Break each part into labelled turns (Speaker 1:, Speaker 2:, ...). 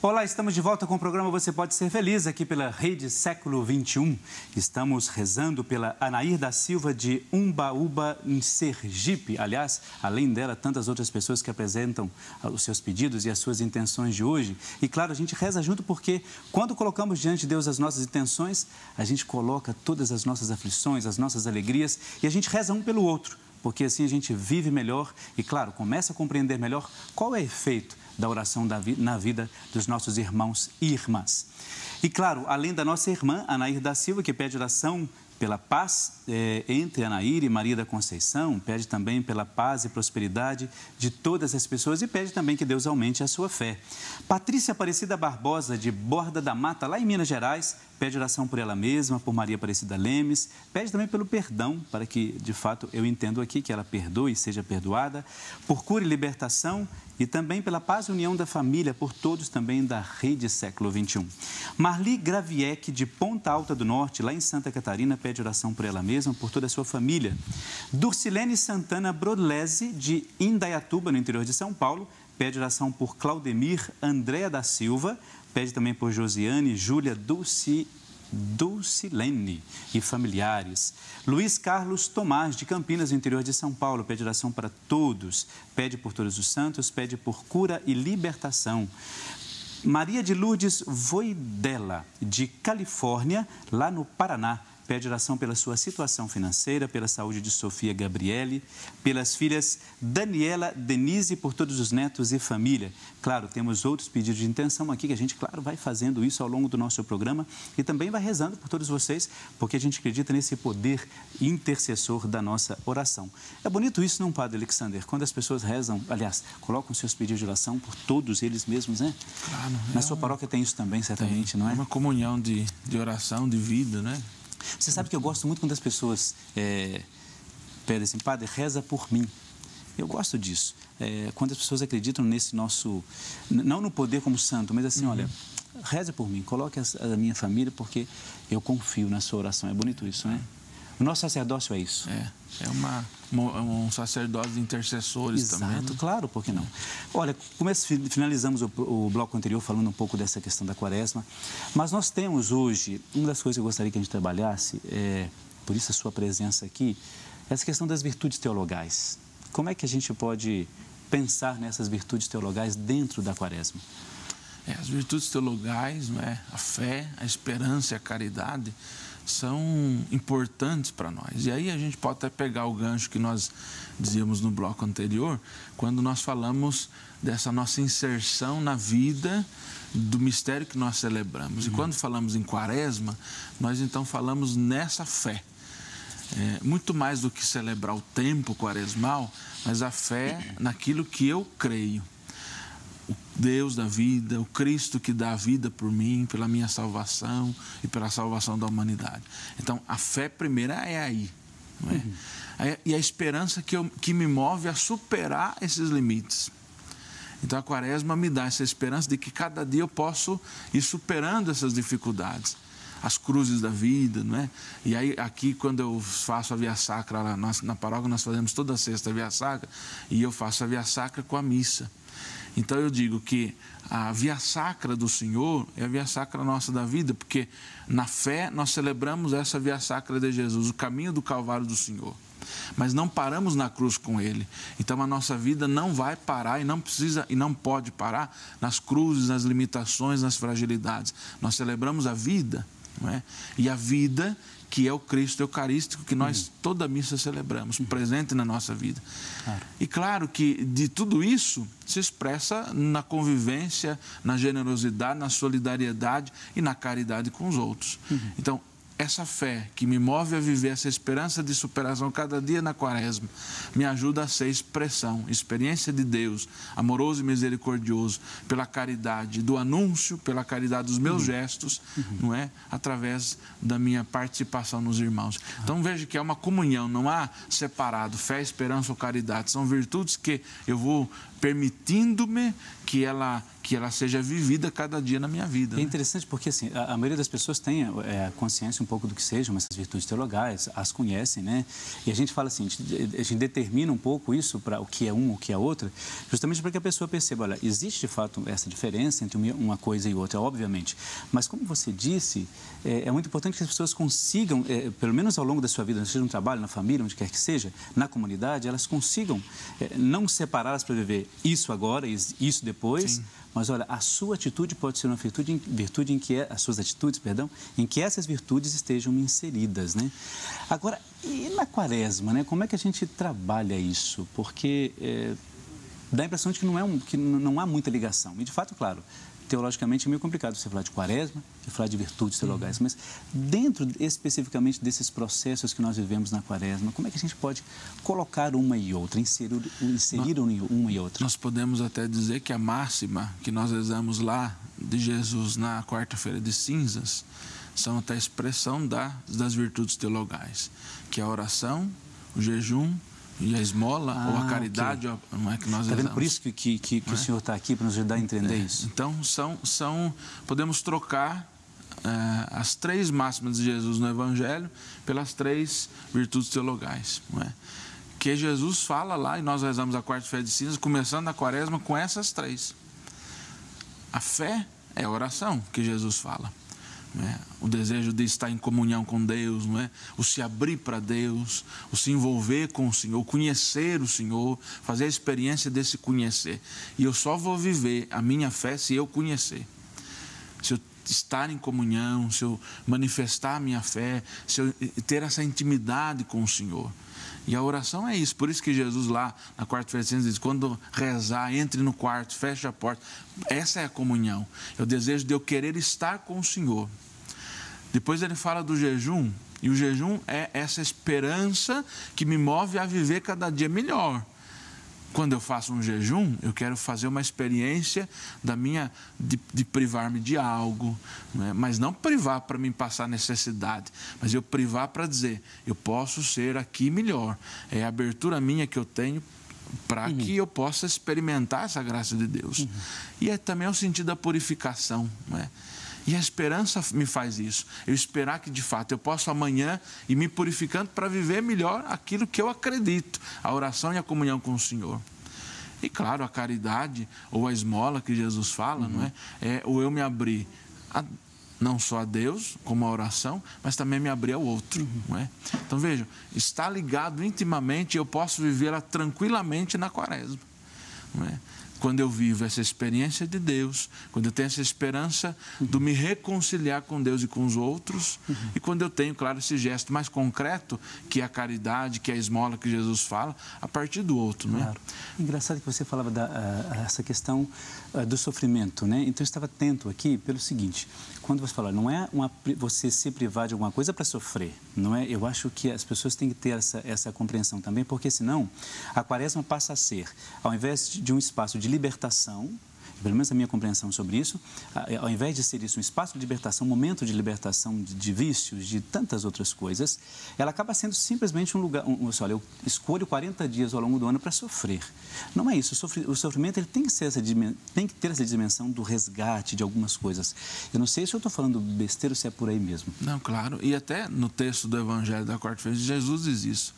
Speaker 1: Olá, estamos de volta com o programa Você Pode Ser Feliz, aqui pela Rede Século XXI. Estamos rezando pela Anair da Silva de Umbaúba, em Sergipe. Aliás, além dela, tantas outras pessoas que apresentam os seus pedidos e as suas intenções de hoje. E claro, a gente reza junto porque quando colocamos diante de Deus as nossas intenções, a gente coloca todas as nossas aflições, as nossas alegrias e a gente reza um pelo outro. Porque assim a gente vive melhor e, claro, começa a compreender melhor qual é o efeito da oração na vida dos nossos irmãos e irmãs. E, claro, além da nossa irmã, Anair da Silva, que pede oração pela paz entre Anair e Maria da Conceição, pede também pela paz e prosperidade de todas as pessoas e pede também que Deus aumente a sua fé. Patrícia Aparecida Barbosa, de Borda da Mata, lá em Minas Gerais, pede oração por ela mesma, por Maria Aparecida Lemes, pede também pelo perdão, para que, de fato, eu entendo aqui que ela perdoe e seja perdoada, por cura e libertação e também pela paz e união da família, por todos também da Rede Século XXI. Marli Gravieck, de Ponta Alta do Norte, lá em Santa Catarina, pede oração por ela mesma, por toda a sua família. Durcilene Santana Brodlese, de Indaiatuba, no interior de São Paulo, pede oração por Claudemir Andréa da Silva, pede também por Josiane Júlia Dulcilene e familiares. Luiz Carlos Tomás, de Campinas, no interior de São Paulo, pede oração para todos, pede por todos os santos, pede por cura e libertação. Maria de Lourdes Voidela, de Califórnia, lá no Paraná, pede oração pela sua situação financeira, pela saúde de Sofia Gabriele, pelas filhas Daniela, Denise, por todos os netos e família. Claro, temos outros pedidos de intenção aqui que a gente, claro, vai fazendo isso ao longo do nosso programa e também vai rezando por todos vocês, porque a gente acredita nesse poder intercessor da nossa oração. É bonito isso, não, Padre Alexander? Quando as pessoas rezam, aliás, colocam seus pedidos de oração por todos eles mesmos, né? Claro. Na sua paróquia tem isso também, certamente, não é?
Speaker 2: É uma comunhão de oração, de vida, né?
Speaker 1: Você sabe que eu gosto muito quando as pessoas pedem assim, Padre, reza por mim. Eu gosto disso. Quando as pessoas acreditam nesse nosso, não no poder como santo, mas assim, olha, reza por mim, coloque a minha família porque eu confio na sua oração. É bonito isso, né? O nosso sacerdócio é isso.
Speaker 2: É um sacerdócio de intercessores.
Speaker 1: Exato,
Speaker 2: também.
Speaker 1: Exato, claro, por que não? Olha, finalizamos o bloco anterior falando um pouco dessa questão da quaresma, mas nós temos hoje, uma das coisas que eu gostaria que a gente trabalhasse, por isso a sua presença aqui, essa questão das virtudes teologais. Como é que a gente pode pensar nessas virtudes teologais dentro da quaresma?
Speaker 2: As virtudes teologais, não é? A fé, a esperança e a caridade são importantes para nós. E aí a gente pode até pegar o gancho que nós dizíamos no bloco anterior, quando nós falamos dessa nossa inserção na vida do mistério que nós celebramos. E quando falamos em quaresma, nós então falamos nessa fé. Muito mais do que celebrar o tempo quaresmal, mas a fé naquilo que eu creio. O Deus da vida, o Cristo que dá a vida por mim, pela minha salvação e pela salvação da humanidade. Então, a fé primeira é aí, não é? E a esperança que me move a superar esses limites. Então, a quaresma me dá essa esperança de que cada dia eu posso ir superando essas dificuldades, as cruzes da vida, não é? E aí, aqui, quando eu faço a Via Sacra, lá na paróquia, nós fazemos toda sexta a Via Sacra, e eu faço a Via Sacra com a missa. Então eu digo que a via sacra do Senhor é a via sacra nossa da vida, porque na fé nós celebramos essa via sacra de Jesus, o caminho do Calvário do Senhor. Mas não paramos na cruz com Ele. Então a nossa vida não vai parar e não precisa e não pode parar nas cruzes, nas limitações, nas fragilidades. Nós celebramos a vida, não é? E a vida que é o Cristo Eucarístico, que nós toda missa celebramos, presente na nossa vida. Claro. E claro que de tudo isso se expressa na convivência, na generosidade, na solidariedade e na caridade com os outros. Então, essa fé que me move a viver essa esperança de superação cada dia na quaresma, me ajuda a ser expressão, experiência de Deus, amoroso e misericordioso, pela caridade do anúncio, pela caridade dos meus gestos, não é? Através da minha participação nos irmãos. Então veja que é uma comunhão, não há separado, fé, esperança ou caridade, são virtudes que eu vou permitindo-me que ela seja vivida cada dia na minha vida.
Speaker 1: É interessante porque assim, a maioria das pessoas tem consciência um pouco do que sejam essas virtudes teologais, as conhecem, né? E a gente fala assim, a gente determina um pouco isso para o que é uma, o que é outra, justamente para que a pessoa perceba, olha, existe de fato essa diferença entre uma coisa e outra, obviamente, mas como você disse, é muito importante que as pessoas consigam, pelo menos ao longo da sua vida, seja no trabalho, na família, onde quer que seja, na comunidade, elas consigam não separá-las para viver isso agora, isso depois. Sim. Mas, olha, a sua atitude pode ser uma virtude em que as suas atitudes, perdão, em que essas virtudes estejam inseridas, né? Agora, e na quaresma, né? Como é que a gente trabalha isso? Porque dá a impressão de que não há muita ligação. E, de fato, claro, teologicamente é meio complicado você falar de quaresma e falar de virtudes teologais, mas dentro especificamente desses processos que nós vivemos na quaresma, como é que a gente pode colocar uma e outra, inserir uma e outra?
Speaker 2: Nós podemos até dizer que a máxima que nós rezamos lá de Jesus na quarta-feira de cinzas são até a expressão das virtudes teologais, que é a oração, o jejum e a esmola ou a caridade, okay. Não é que nós
Speaker 1: está vendo por isso que o senhor está aqui para nos ajudar a entender isso?
Speaker 2: Então podemos trocar as 3 máximas de Jesus no Evangelho pelas 3 virtudes teologais, não é? Que Jesus fala lá, e nós rezamos a quarta-feira de cinzas, começando a quaresma com essas 3. A fé é a oração que Jesus fala. O desejo de estar em comunhão com Deus, não é? O se abrir para Deus, o se envolver com o Senhor, o conhecer o Senhor, fazer a experiência desse conhecer. E eu só vou viver a minha fé se eu conhecer. Se eu estar em comunhão, se eu manifestar a minha fé, se eu ter essa intimidade com o Senhor. E a oração é isso, por isso que Jesus lá na quarta-feira diz, quando rezar, entre no quarto, feche a porta. Essa é a comunhão, é o desejo de eu querer estar com o Senhor. Depois ele fala do jejum, e o jejum é essa esperança que me move a viver cada dia melhor. Quando eu faço um jejum, eu quero fazer uma experiência de privar-me de algo, né? Mas não privar para me passar necessidade, mas eu privar para dizer, eu posso ser aqui melhor. É a abertura minha que eu tenho para que eu possa experimentar essa graça de Deus. E também é o sentido da purificação, não é? E a esperança me faz isso. Eu esperar que, de fato, eu possa amanhã ir me purificando para viver melhor aquilo que eu acredito. A oração e a comunhão com o Senhor. E, claro, a caridade ou a esmola que Jesus fala, não é? Ou eu me abrir não só a Deus, como a oração, mas também me abrir ao outro, não é? Então, vejam, está ligado intimamente e eu posso vivê-la tranquilamente na quaresma, não é? Quando eu vivo essa experiência de Deus, quando eu tenho essa esperança de me reconciliar com Deus e com os outros, e quando eu tenho, claro, esse gesto mais concreto, que é a caridade, que é a esmola que Jesus fala, a partir do outro, não é?
Speaker 1: Claro. Engraçado que você falava essa questão do sofrimento, né? Então eu estava atento aqui pelo seguinte, quando você fala, não é você se privar de alguma coisa para sofrer, não é? Eu acho que as pessoas têm que ter essa compreensão também, porque senão a quaresma passa a ser, ao invés de um espaço de libertação, pelo menos a minha compreensão sobre isso, ao invés de ser isso um espaço de libertação, um momento de libertação de vícios, de tantas outras coisas, ela acaba sendo simplesmente um lugar, olha, eu escolho 40 dias ao longo do ano para sofrer. Não é isso, o sofrimento ele tem que ter essa dimensão do resgate de algumas coisas. Eu não sei se eu estou falando besteira ou se é por aí mesmo.
Speaker 2: Não, claro, e até no texto do Evangelho da quarta-feira, Jesus diz isso.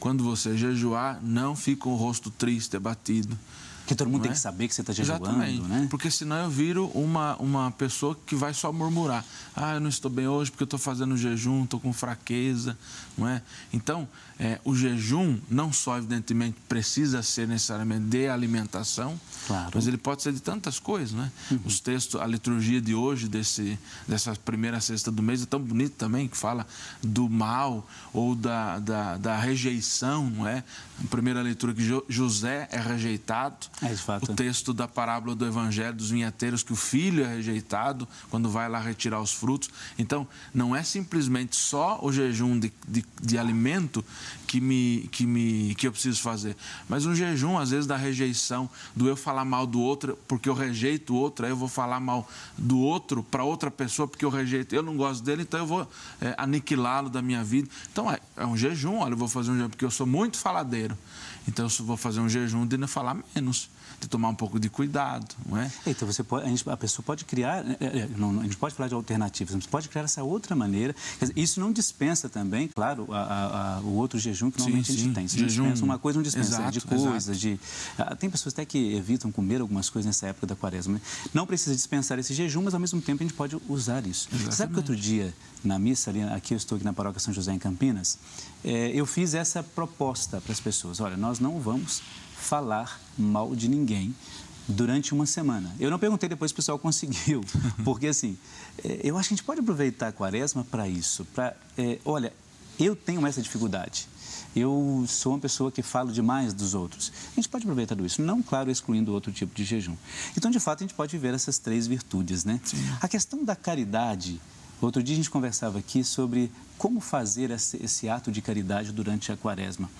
Speaker 2: Quando você jejuar, não fica com o rosto triste, abatido.
Speaker 1: Que todo mundo tem que saber que você está jejuando,
Speaker 2: exatamente,
Speaker 1: né?
Speaker 2: Porque senão eu viro uma pessoa que vai só murmurar. Eu não estou bem hoje porque eu estou fazendo jejum, estou com fraqueza, não é? Então, o jejum não só, evidentemente, precisa ser necessariamente de alimentação, claro, mas ele pode ser de tantas coisas, não é? Os textos, a liturgia de hoje, dessa primeira sexta do mês, é tão bonito também, que fala do mal ou da rejeição, não é? A primeira leitura que José é rejeitado. O texto da parábola do Evangelho dos vinhateiros, que o filho é rejeitado quando vai lá retirar os frutos. Então, não é simplesmente só o jejum de alimento que eu preciso fazer, mas um jejum, às vezes, da rejeição, do eu falar mal do outro porque eu rejeito o outro, aí eu vou falar mal do outro para outra pessoa porque eu rejeito, eu não gosto dele, então eu vou aniquilá-lo da minha vida. Então, é um jejum, olha, eu vou fazer um jejum porque eu sou muito faladeiro. Então, eu vou fazer um jejum de não falar menos. isso, de tomar um pouco de cuidado, não é?
Speaker 1: Então, a pessoa pode criar, a gente pode falar de alternativas, mas pode criar essa outra maneira. Quer dizer, isso não dispensa também, claro, o outro jejum que normalmente a gente tem. Se jejum, dispensa uma coisa, não dispensa de coisas. Tem pessoas até que evitam comer algumas coisas nessa época da quaresma. Né? Não precisa dispensar esse jejum, mas ao mesmo tempo a gente pode usar isso. Exatamente. Sabe que outro dia, na missa, aqui eu estou aqui na Paróquia São José, em Campinas, eu fiz essa proposta para as pessoas. Olha, nós não vamos falar mal de ninguém durante uma semana. Eu não perguntei depois se o pessoal conseguiu, porque assim, eu acho que a gente pode aproveitar a quaresma para isso, olha, eu tenho essa dificuldade, eu sou uma pessoa que falo demais dos outros. A gente pode aproveitar disso, não, claro, excluindo outro tipo de jejum. Então, de fato, a gente pode viver essas 3 virtudes, né? Sim. A questão da caridade, outro dia a gente conversava aqui sobre como fazer esse ato de caridade durante a quaresma.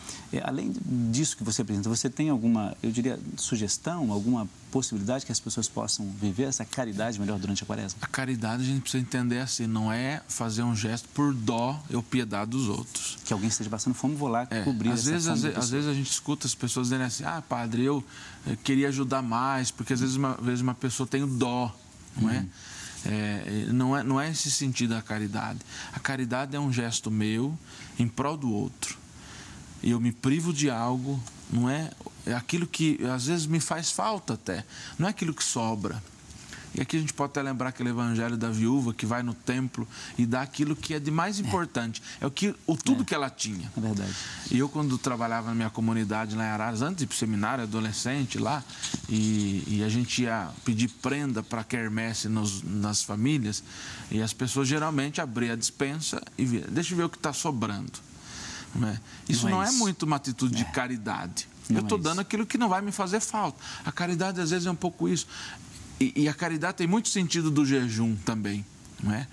Speaker 1: Além disso que você apresenta, você tem alguma, eu diria, sugestão, alguma possibilidade que as pessoas possam viver essa caridade melhor durante a quaresma?
Speaker 2: A caridade a gente precisa entender assim, não é fazer um gesto por dó ou piedade dos outros.
Speaker 1: Que alguém esteja passando fome, vou lá cobrir essa fome.
Speaker 2: Às vezes a gente escuta as pessoas dizendo assim, padre, eu queria ajudar mais, porque às vezes uma pessoa tem o dó, não é? Não é esse sentido da caridade. A caridade é um gesto meu em prol do outro. Eu me privo de algo, não é aquilo que às vezes me faz falta até, não é aquilo que sobra. E aqui a gente pode até lembrar aquele evangelho da viúva que vai no templo e dá aquilo que é de mais importante, tudo que ela tinha.
Speaker 1: É verdade.
Speaker 2: E eu, quando trabalhava na minha comunidade lá em Araras, antes de ir para o seminário, adolescente lá, e a gente ia pedir prenda para quermesse nas famílias, e as pessoas geralmente abriam a despensa e viam, deixa eu ver o que está sobrando. Isso não é muito uma atitude de caridade. Eu estou dando aquilo que não vai me fazer falta. A caridade, às vezes, é um pouco isso. E a caridade tem muito sentido do jejum também, não é?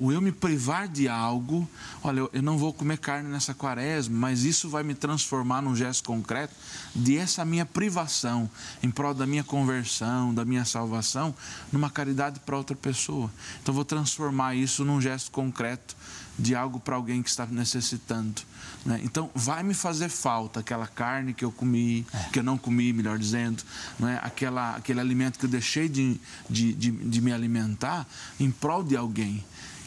Speaker 2: O eu me privar de algo, olha, eu não vou comer carne nessa quaresma, mas isso vai me transformar num gesto concreto de essa minha privação, em prol da minha conversão, da minha salvação, numa caridade para outra pessoa. Então, vou transformar isso num gesto concreto de algo para alguém que está necessitando. Né? Então, vai me fazer falta aquela carne que eu comi, que eu não comi, melhor dizendo, não é? Aquele alimento que eu deixei de me alimentar em prol de alguém.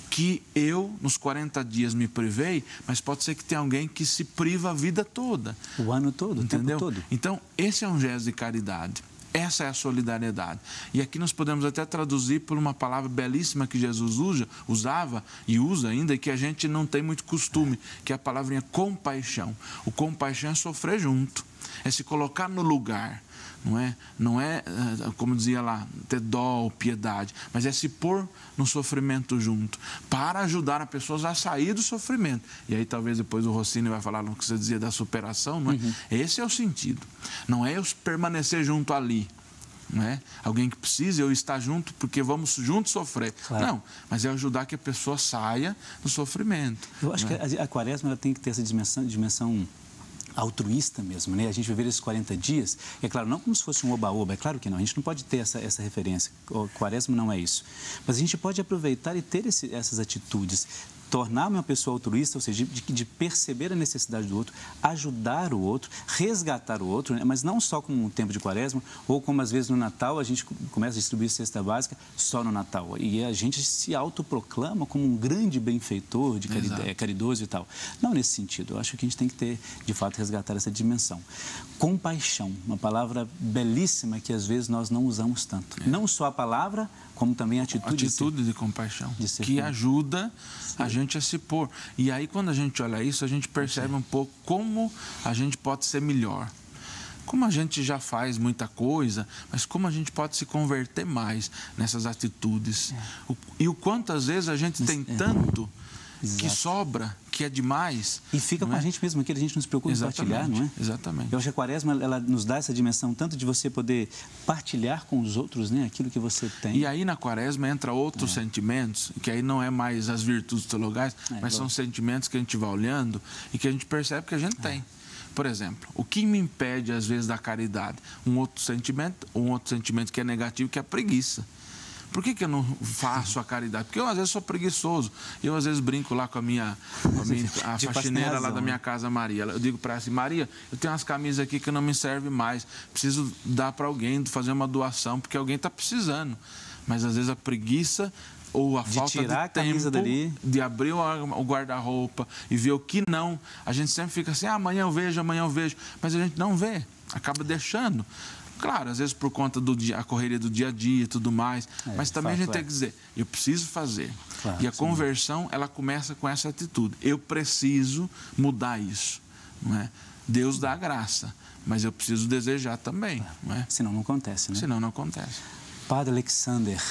Speaker 2: Que eu, nos 40 dias, me privei, mas pode ser que tenha alguém que se priva a vida toda.
Speaker 1: O ano todo,
Speaker 2: entendeu?
Speaker 1: O tempo todo.
Speaker 2: Então, esse é um gesto de caridade. Essa é a solidariedade. E aqui nós podemos até traduzir por uma palavra belíssima que Jesus usava e usa ainda, e que a gente não tem muito costume, que é a palavrinha compaixão. O compaixão é sofrer junto, é se colocar no lugar. Não é, como dizia lá, ter dó ou piedade, mas é se pôr no sofrimento junto, para ajudar as pessoas a sair do sofrimento. E aí talvez depois o Rossini vai falar no que você dizia da superação, não é? Uhum. Esse é o sentido. Não é eu permanecer junto ali, não é? Alguém que precisa, eu estar junto porque vamos juntos sofrer. Claro. Não, mas é ajudar que a pessoa saia do sofrimento.
Speaker 1: Eu acho que a quaresma ela tem que ter essa dimensão altruísta mesmo, né? A gente viver esses 40 dias, é claro, não como se fosse um oba-oba, é claro que não, a gente não pode ter essa referência, o quaresma não é isso, mas a gente pode aproveitar e ter essas atitudes, tornar-me uma pessoa altruísta, ou seja, de perceber a necessidade do outro, ajudar o outro, resgatar o outro, né? Mas não só como um tempo de quaresma, ou como às vezes no Natal a gente começa a distribuir cesta básica só no Natal. E a gente se autoproclama como um grande benfeitor, caridoso e tal. Não nesse sentido. Eu acho que a gente tem que ter, de fato, resgatar essa dimensão. Compaixão, uma palavra belíssima que às vezes nós não usamos tanto. Não só a palavra, como também a atitude
Speaker 2: de compaixão, que ajuda a gente a se pôr. E aí, quando a gente olha isso, a gente percebe um pouco como a gente pode ser melhor. Como a gente já faz muita coisa, mas como a gente pode se converter mais nessas atitudes. E o quanto, às vezes, a gente tem tanto que sobra, que é demais.
Speaker 1: E fica com a gente mesmo, aquilo a gente não se preocupa em partilhar, não é?
Speaker 2: Exatamente.
Speaker 1: Eu acho que a quaresma, ela nos dá essa dimensão tanto de você poder partilhar com os outros, né, aquilo que você tem.
Speaker 2: E aí na quaresma entra outros sentimentos, que aí não é mais as virtudes teologais, mas são sentimentos que a gente vai olhando e que a gente percebe que a gente tem. Por exemplo, o que me impede às vezes da caridade? Um outro sentimento que é negativo, que é a preguiça. Por que eu não faço a caridade? Porque eu, às vezes, sou preguiçoso. Eu, às vezes, brinco lá com a faxineira lá da minha casa, Maria. Eu digo para ela assim, Maria, eu tenho umas camisas aqui que não me servem mais. Preciso dar para alguém, fazer uma doação, porque alguém está precisando. Mas, às vezes, a preguiça ou a falta de tempo de abrir o guarda-roupa e ver o que não. A gente sempre fica assim, amanhã eu vejo, mas a gente não vê, acaba deixando. Claro, às vezes por conta a correria do dia a dia e tudo mais, mas também a gente tem que dizer, eu preciso fazer. Claro, e a conversão, ela começa com essa atitude. Eu preciso mudar isso, não é? Deus dá a graça, mas eu preciso desejar também, não é?
Speaker 1: Senão não acontece, né?
Speaker 2: Senão não acontece.
Speaker 1: Padre Alexander,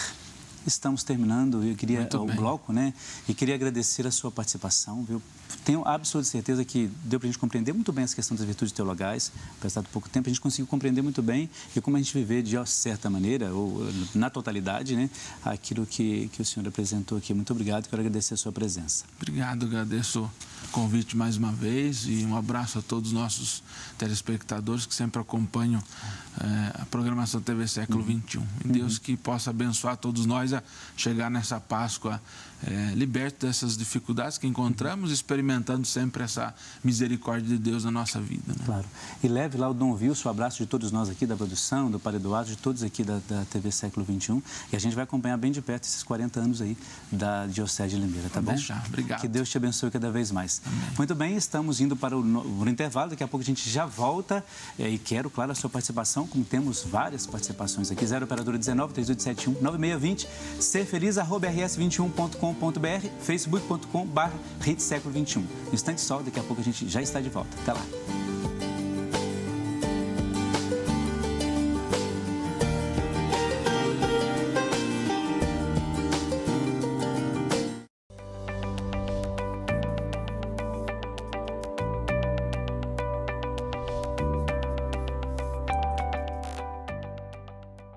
Speaker 1: estamos terminando, eu queria o bloco, né? E queria agradecer a sua participação, viu? Tenho absoluta certeza que deu para a gente compreender muito bem essa questão das virtudes teologais, apesar de pouco tempo, a gente conseguiu compreender muito bem e como a gente viver de certa maneira, ou na totalidade, né? Aquilo que o senhor apresentou aqui. Muito obrigado, quero agradecer a sua presença.
Speaker 2: Obrigado, agradeço o convite mais uma vez e um abraço a todos os nossos telespectadores que sempre acompanham a programação TV Século XXI. E Deus que possa abençoar todos nós a chegar nessa Páscoa liberto dessas dificuldades que encontramos, experimentando sempre essa misericórdia de Deus na nossa vida. Né?
Speaker 1: Claro. E leve lá o Dom Wilson, o abraço de todos nós aqui da produção, do Padre Eduardo, de todos aqui da TV Século XXI. E a gente vai acompanhar bem de perto esses 40 anos aí da Diocese de Limeira, tá bom?
Speaker 2: Obrigado.
Speaker 1: Que Deus te abençoe cada vez mais.
Speaker 2: Amém.
Speaker 1: Muito bem, estamos indo para o intervalo, daqui a pouco a gente já volta e quero, claro, a sua participação, como temos várias participações aqui. 0 operadora 19 3871 9620, serfeliz@rs21.com.br, facebook.com/Rede Século XXI. No instante só, daqui a pouco a gente já está de volta. Até lá.